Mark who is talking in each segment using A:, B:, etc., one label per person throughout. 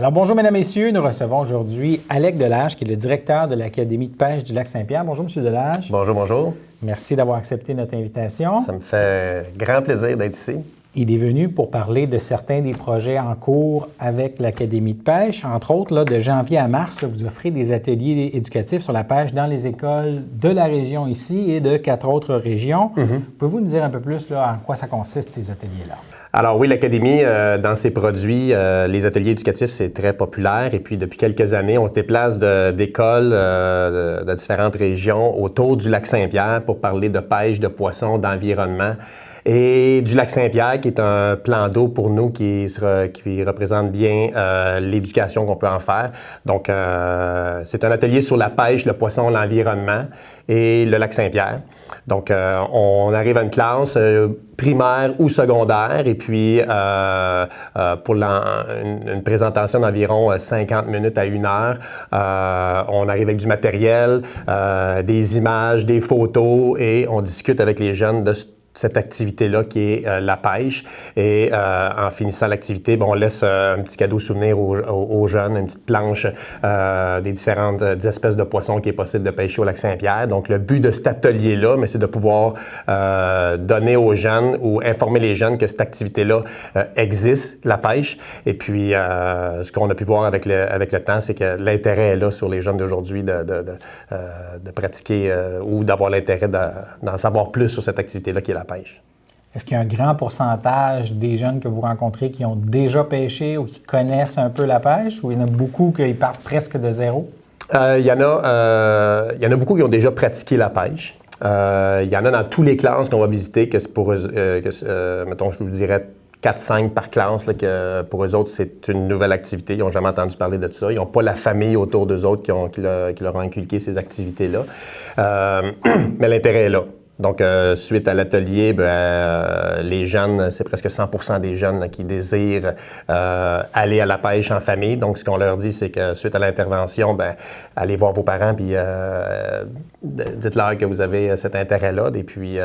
A: Alors bonjour mesdames, messieurs, nous recevons aujourd'hui Alec Delage, qui est le directeur de l'Académie de pêche du Lac-Saint-Pierre. Bonjour monsieur Delage.
B: Bonjour, bonjour.
A: Merci d'avoir accepté notre invitation.
B: Ça me fait grand plaisir d'être ici.
A: Il est venu pour parler de certains des projets en cours avec l'Académie de pêche. Entre autres, là, de janvier à mars, là, vous offrez des ateliers éducatifs sur la pêche dans les écoles de la région ici et de 4 autres régions. Pouvez-vous nous dire un peu plus là, en quoi ça consiste, ces ateliers-là?
B: Alors oui, l'Académie, dans ses produits, les ateliers éducatifs, c'est très populaire. Et puis, depuis quelques années, on se déplace d'écoles de différentes régions autour du Lac-Saint-Pierre pour parler de pêche, de poissons, d'environnement. Et du Lac-Saint-Pierre, qui est un plan d'eau pour nous qui représente bien l'éducation qu'on peut en faire. Donc, c'est un atelier sur la pêche, le poisson, l'environnement et le Lac-Saint-Pierre. Donc, on arrive à une classe primaire ou secondaire et puis pour une présentation d'environ 50 minutes à 1 heure, on arrive avec du matériel, des images, des photos et on discute avec les jeunes de cette activité-là qui est la pêche. Et en finissant l'activité, on laisse un petit cadeau souvenir aux jeunes, une petite planche des différentes espèces de poissons qui est possible de pêcher au Lac-Saint-Pierre. Donc, le but de cet atelier-là, c'est de pouvoir donner aux jeunes ou informer les jeunes que cette activité-là existe, la pêche. Et puis, ce qu'on a pu voir avec le temps, c'est que l'intérêt est là sur les jeunes d'aujourd'hui de pratiquer ou d'avoir l'intérêt d'en savoir plus sur cette activité-là qui est la pêche.
A: Est-ce qu'il y a un grand pourcentage des jeunes que vous rencontrez qui ont déjà pêché ou qui connaissent un peu la pêche, ou il y en a beaucoup qui partent presque de zéro?
B: Il y en a beaucoup qui ont déjà pratiqué la pêche. Il y en a dans tous les classes qu'on va visiter, que c'est pour eux, mettons, je vous dirais 4-5 par classe, là, que pour eux autres, c'est une nouvelle activité. Ils n'ont jamais entendu parler de ça. Ils n'ont pas la famille autour d'eux autres qui leur ont inculqué ces activités-là. Mais l'intérêt est là. Donc, suite à l'atelier, les jeunes, c'est presque 100% des jeunes là, qui désirent aller à la pêche en famille. Donc, ce qu'on leur dit, c'est que suite à l'intervention, allez voir vos parents puis dites-leur que vous avez cet intérêt-là. Et puis,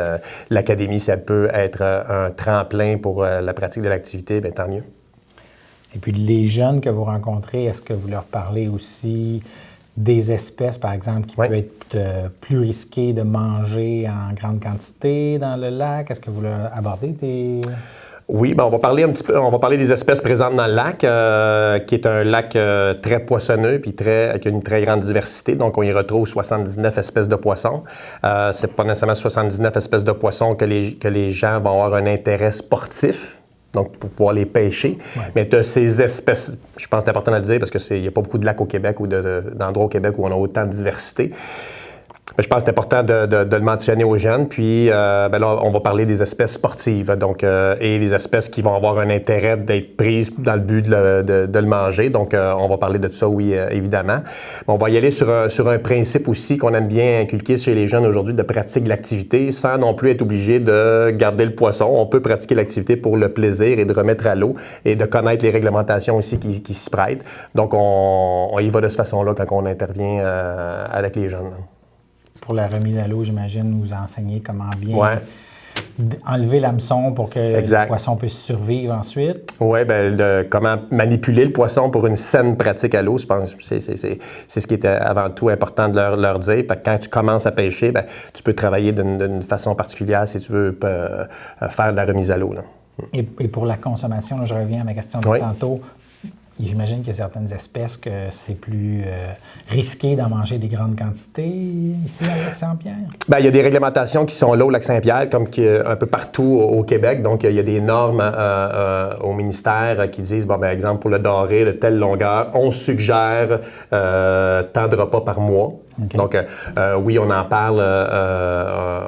B: l'Académie, ça peut être un tremplin pour la pratique de l'activité, tant mieux.
A: Et puis, les jeunes que vous rencontrez, est-ce que vous leur parlez aussi des espèces, par exemple, qui peuvent être plus risquées de manger en grande quantité dans le lac? Est-ce que vous leur abordez des...
B: Oui, on va parler un petit peu. On va parler des espèces présentes dans le lac, qui est un lac très poissonneux puis qui a une très grande diversité. Donc, on y retrouve 79 espèces de poissons. C'est pas nécessairement 79 espèces de poissons que les gens vont avoir un intérêt sportif. Donc, pour pouvoir les pêcher. Ouais. Mais de ces espèces, je pense que c'est important de le dire parce qu'il n'y a pas beaucoup de lacs au Québec ou d'endroits au Québec où on a autant de diversité. Mais je pense que c'est important de le mentionner aux jeunes. Puis, là, on va parler des espèces sportives, donc, et les espèces qui vont avoir un intérêt d'être prises dans le but de le manger. Donc, on va parler de ça, oui, évidemment. On va y aller sur un principe aussi qu'on aime bien inculquer chez les jeunes aujourd'hui de pratique de l'activité sans non plus être obligé de garder le poisson. On peut pratiquer l'activité pour le plaisir et de remettre à l'eau et de connaître les réglementations aussi qui s'y prêtent. Donc, on y va de cette façon-là quand on intervient avec les jeunes.
A: Pour la remise à l'eau, j'imagine, vous enseignez comment bien enlever l'hameçon pour que le poisson puisse survivre ensuite. Oui,
B: comment manipuler le poisson pour une saine pratique à l'eau, je pense que c'est ce qui est avant tout important de leur dire. Quand tu commences à pêcher, tu peux travailler d'une façon particulière si tu veux faire de la remise à l'eau.
A: Et pour la consommation, là, je reviens à ma question de tantôt. J'imagine qu'il y a certaines espèces que c'est plus risqué d'en manger des grandes quantités ici au Lac-Saint-Pierre?
B: Il y a des réglementations qui sont là au Lac-Saint-Pierre, comme un peu partout au Québec. Donc, il y a des normes au ministère qui disent, exemple, pour le doré de telle longueur, on suggère tant de repas par mois. Okay. Donc, oui, on en parle,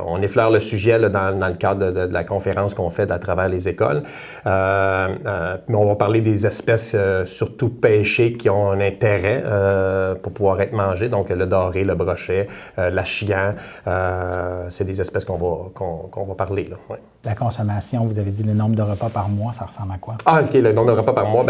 B: on effleure le sujet là, dans le cadre de la conférence qu'on fait à travers les écoles. Mais on va parler des espèces surtout pêchées qui ont un intérêt pour pouvoir être mangées. Donc, le doré, le brochet, l'achigan, c'est des espèces qu'on va parler. Là. Ouais.
A: La consommation, vous avez dit le nombre de repas par mois, ça ressemble à quoi?
B: Ah, OK, le nombre de repas par mois,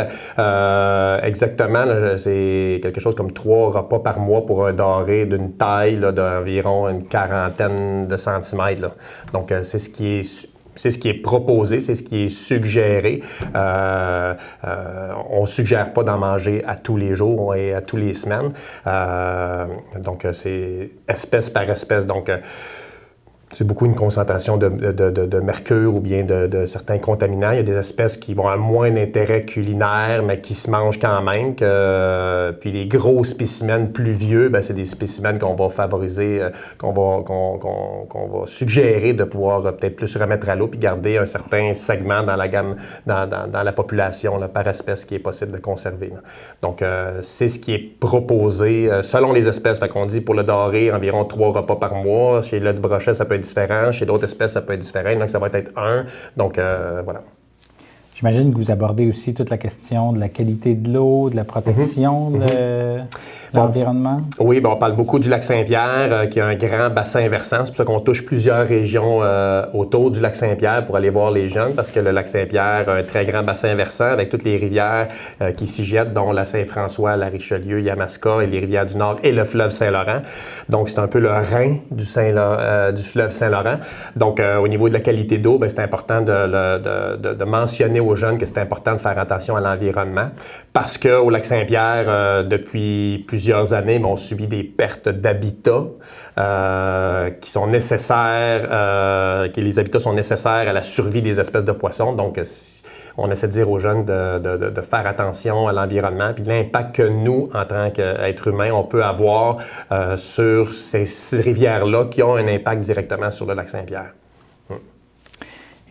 B: exactement, là, c'est quelque chose comme 3 repas par mois pour un doré d'une taille là, d'environ une quarantaine de centimètres. Là. Donc, c'est ce qui est C'est ce qui est proposé, c'est ce qui est suggéré. On ne suggère pas d'en manger à tous les jours et à tous les semaines. Donc, c'est espèce par espèce. Donc, c'est beaucoup une concentration de mercure ou bien de certains contaminants. Il y a des espèces qui vont avoir moins d'intérêt culinaire, mais qui se mangent quand même. Puis les gros spécimens plus vieux, c'est des spécimens qu'on va favoriser, qu'on va suggérer de pouvoir peut-être plus remettre à l'eau puis garder un certain segment dans la gamme, dans la population là, par espèce qui est possible de conserver. Là. Donc, c'est ce qui est proposé selon les espèces. Fait qu'on dit pour le doré, environ 3 repas par mois. Chez le brochet, ça peut être différent. Chez d'autres espèces, ça peut être différent. Donc, ça va être 1. Donc, voilà.
A: J'imagine que vous abordez aussi toute la question de la qualité de l'eau, de la protection de l'environnement.
B: Oui, on parle beaucoup du lac Saint-Pierre, qui a un grand bassin versant. C'est pour ça qu'on touche plusieurs régions autour du lac Saint-Pierre pour aller voir les jeunes, parce que le lac Saint-Pierre a un très grand bassin versant avec toutes les rivières qui s'y jettent, dont la Saint-François, la Richelieu, Yamaska et les rivières du Nord et le fleuve Saint-Laurent. Donc, c'est un peu le rein du fleuve Saint-Laurent. Donc, au niveau de la qualité d'eau, c'est important de mentionner aux jeunes que c'est important de faire attention à l'environnement parce qu'au lac Saint-Pierre, depuis plusieurs années, on subit des pertes d'habitat qui sont nécessaires, que les habitats sont nécessaires à la survie des espèces de poissons. Donc, on essaie de dire aux jeunes de faire attention à l'environnement puis l'impact que nous, en tant qu'êtres humains, on peut avoir sur ces rivières-là qui ont un impact directement sur le lac Saint-Pierre.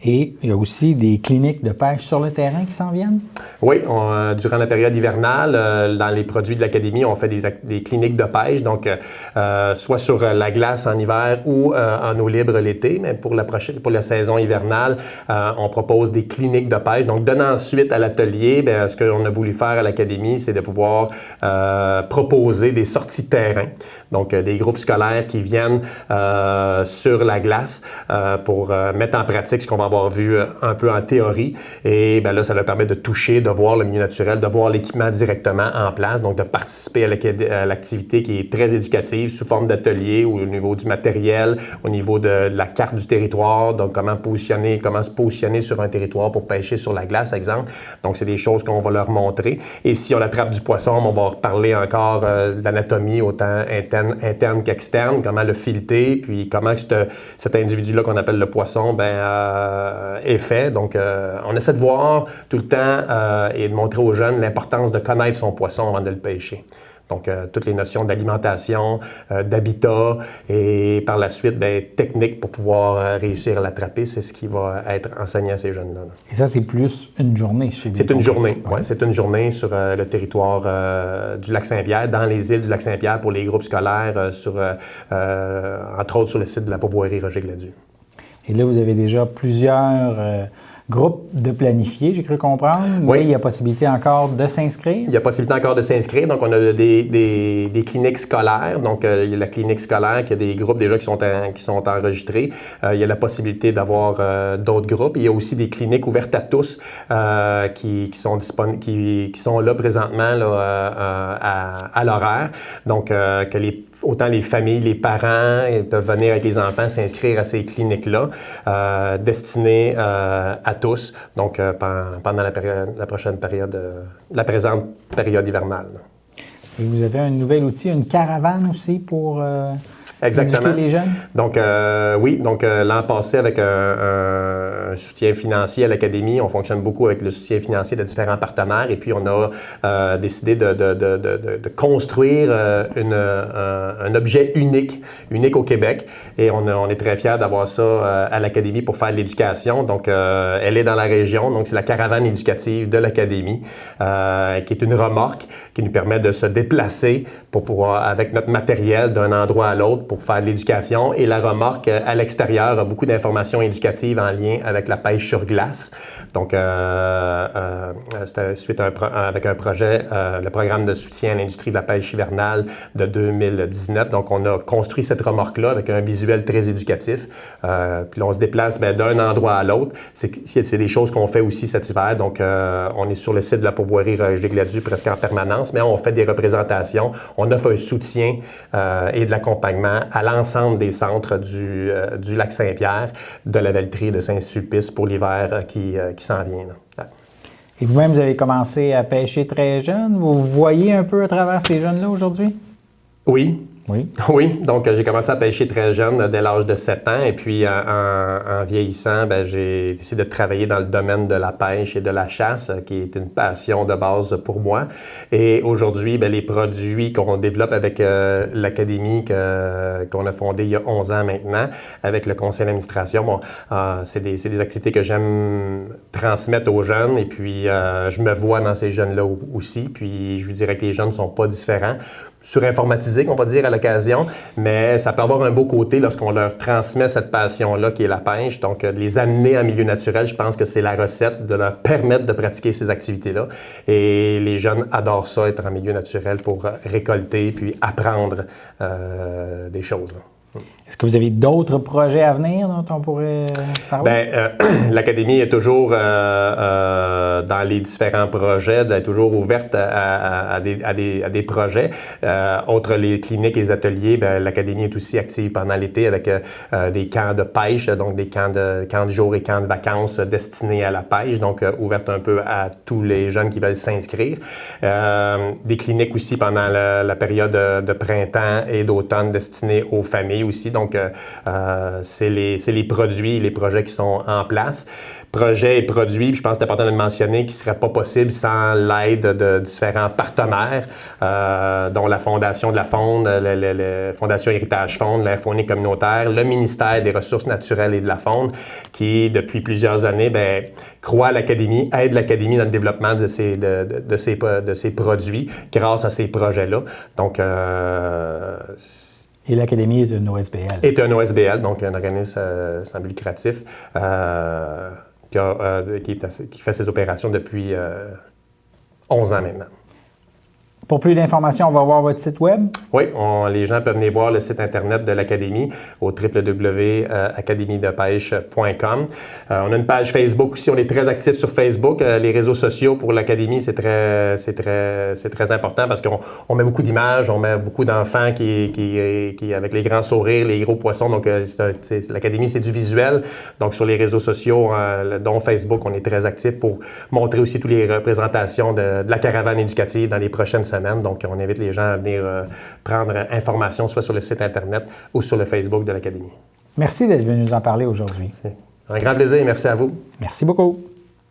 A: Et il y a aussi des cliniques de pêche sur le terrain qui s'en viennent?
B: Oui, durant la période hivernale, dans les produits de l'Académie, on fait des cliniques de pêche, donc soit sur la glace en hiver ou en eau libre l'été, mais pour la saison hivernale, on propose des cliniques de pêche. Donc, donnant suite à l'atelier, ce qu'on a voulu faire à l'Académie, c'est de pouvoir proposer des sorties de terrain, donc des groupes scolaires qui viennent sur la glace pour mettre en pratique ce qu'on va avoir vu un peu en théorie. Et là, ça leur permet de toucher, de voir le milieu naturel, de voir l'équipement directement en place, donc de participer à l'activité qui est très éducative sous forme d'atelier ou au niveau du matériel, au niveau de la carte du territoire, donc comment se positionner sur un territoire pour pêcher sur la glace, exemple. Donc, c'est des choses qu'on va leur montrer. Et si on attrape du poisson, on va reparler encore de l'anatomie autant interne qu'externe, comment le fileter, puis comment cet individu-là qu'on appelle le poisson, est fait. Donc, on essaie de voir tout le temps et de montrer aux jeunes l'importance de connaître son poisson avant de le pêcher. Donc, toutes les notions d'alimentation, d'habitat et par la suite, techniques pour pouvoir réussir à l'attraper, c'est ce qui va être enseigné à ces jeunes-là.
A: Et ça, c'est plus une journée chez vous?
B: C'est une journée, oui. C'est une journée sur le territoire du lac Saint-Pierre, dans les îles du lac Saint-Pierre pour les groupes scolaires, entre autres sur le site de la pourvoirie Roger Gladu. Et
A: là, vous avez déjà plusieurs groupes de planifiés, j'ai cru comprendre.
B: Oui.
A: Mais il y a possibilité encore de s'inscrire?
B: Il y a possibilité encore de s'inscrire. Donc, on a des cliniques scolaires. Donc, il y a la clinique scolaire qui a des groupes déjà qui sont enregistrés. Il y a la possibilité d'avoir d'autres groupes. Il y a aussi des cliniques ouvertes à tous qui sont là présentement là, à l'horaire. Donc, autant les familles, les parents peuvent venir avec les enfants s'inscrire à ces cliniques-là, destinées à tous, donc pendant la présente période hivernale.
A: Et vous avez un nouvel outil, une caravane aussi pour
B: Exactement.
A: éduquer les jeunes?
B: Donc, oui. Donc, l'an passé, avec un soutien financier à l'Académie, on fonctionne beaucoup avec le soutien financier de différents partenaires. Et puis, on a décidé de construire un objet unique au Québec. Et on est très fiers d'avoir ça à l'Académie pour faire de l'éducation. Donc, elle est dans la région. Donc, c'est la caravane éducative de l'Académie, qui est une remorque qui nous permet de se déplacer pour pouvoir, avec notre matériel d'un endroit à l'autre, pour faire de l'éducation. Et la remorque à l'extérieur a beaucoup d'informations éducatives en lien avec la pêche sur glace. Donc, c'était suite avec un projet, le programme de soutien à l'industrie de la pêche hivernale de 2019. Donc, on a construit cette remorque-là avec un visuel très éducatif. Puis là, on se déplace d'un endroit à l'autre. C'est des choses qu'on fait aussi cet hiver. Donc, on est sur le site de la pourvoirie Roger Gladu presque en permanence, mais on fait des représentations. On offre un soutien et de l'accompagnement également à l'ensemble des centres du lac Saint-Pierre, de la Valtrie et de Saint-Sulpice pour l'hiver qui s'en vient. Là.
A: Et vous-même, vous avez commencé à pêcher très jeune. Vous voyez un peu à travers ces jeunes-là aujourd'hui?
B: Oui.
A: Oui.
B: Oui, donc j'ai commencé à pêcher très jeune, dès l'âge de 7 ans. Et puis, en vieillissant, j'ai décidé de travailler dans le domaine de la pêche et de la chasse, qui est une passion de base pour moi. Et aujourd'hui, les produits qu'on développe avec l'académie qu'on a fondée il y a 11 ans maintenant, avec le conseil d'administration, c'est des activités que j'aime transmettre aux jeunes. Et puis, je me vois dans ces jeunes-là aussi. Puis, je vous dirais que les jeunes ne sont pas différents. Surinformatisés, on va dire, à l'occasion, mais ça peut avoir un beau côté lorsqu'on leur transmet cette passion-là qui est la pêche. Donc, de les amener en milieu naturel, je pense que c'est la recette de leur permettre de pratiquer ces activités-là. Et les jeunes adorent ça, être en milieu naturel pour récolter puis apprendre des choses. Là.
A: Est-ce que vous avez d'autres projets à venir dont on pourrait parler?
B: L'Académie est toujours dans les différents projets, elle est toujours ouverte à des projets. Outre les cliniques et les ateliers, l'Académie est aussi active pendant l'été avec des camps de pêche, donc des camps de jour et camps de vacances destinés à la pêche, donc ouverte un peu à tous les jeunes qui veulent s'inscrire. Des cliniques aussi pendant la période de printemps et d'automne destinées aux familles aussi. Donc, c'est les produits et les projets qui sont en place. Projets et produits, puis je pense que c'est important de le mentionner, qui ne seraient pas possibles sans l'aide de différents partenaires, dont la Fondation de la Faune, la Fondation Héritage Faune, la Faune communautaire, le ministère des Ressources naturelles et de la Faune, qui, depuis plusieurs années, croit à l'Académie, aide l'Académie dans le développement de ses produits grâce à ces projets-là. Donc,
A: et l'Académie est une OSBL.
B: Est un OSBL, donc un organisme sans but lucratif qui fait ses opérations depuis 11 ans maintenant.
A: Pour plus d'informations, on va voir votre site web.
B: Oui, les gens peuvent venir voir le site Internet de l'Académie au www.academiedepêche.com. On a une page Facebook aussi. On est très actifs sur Facebook. Les réseaux sociaux pour l'Académie, c'est très important parce qu'on met beaucoup d'images, on met beaucoup d'enfants qui avec les grands sourires, les gros poissons. Donc, l'Académie, c'est du visuel. Donc, sur les réseaux sociaux, dont Facebook, on est très actifs pour montrer aussi toutes les représentations de la caravane éducative dans les prochaines semaines. Donc, on invite les gens à venir prendre information, soit sur le site Internet ou sur le Facebook de l'Académie.
A: Merci d'être venu nous en parler aujourd'hui.
B: C'est un grand plaisir. Merci à vous.
A: Merci beaucoup.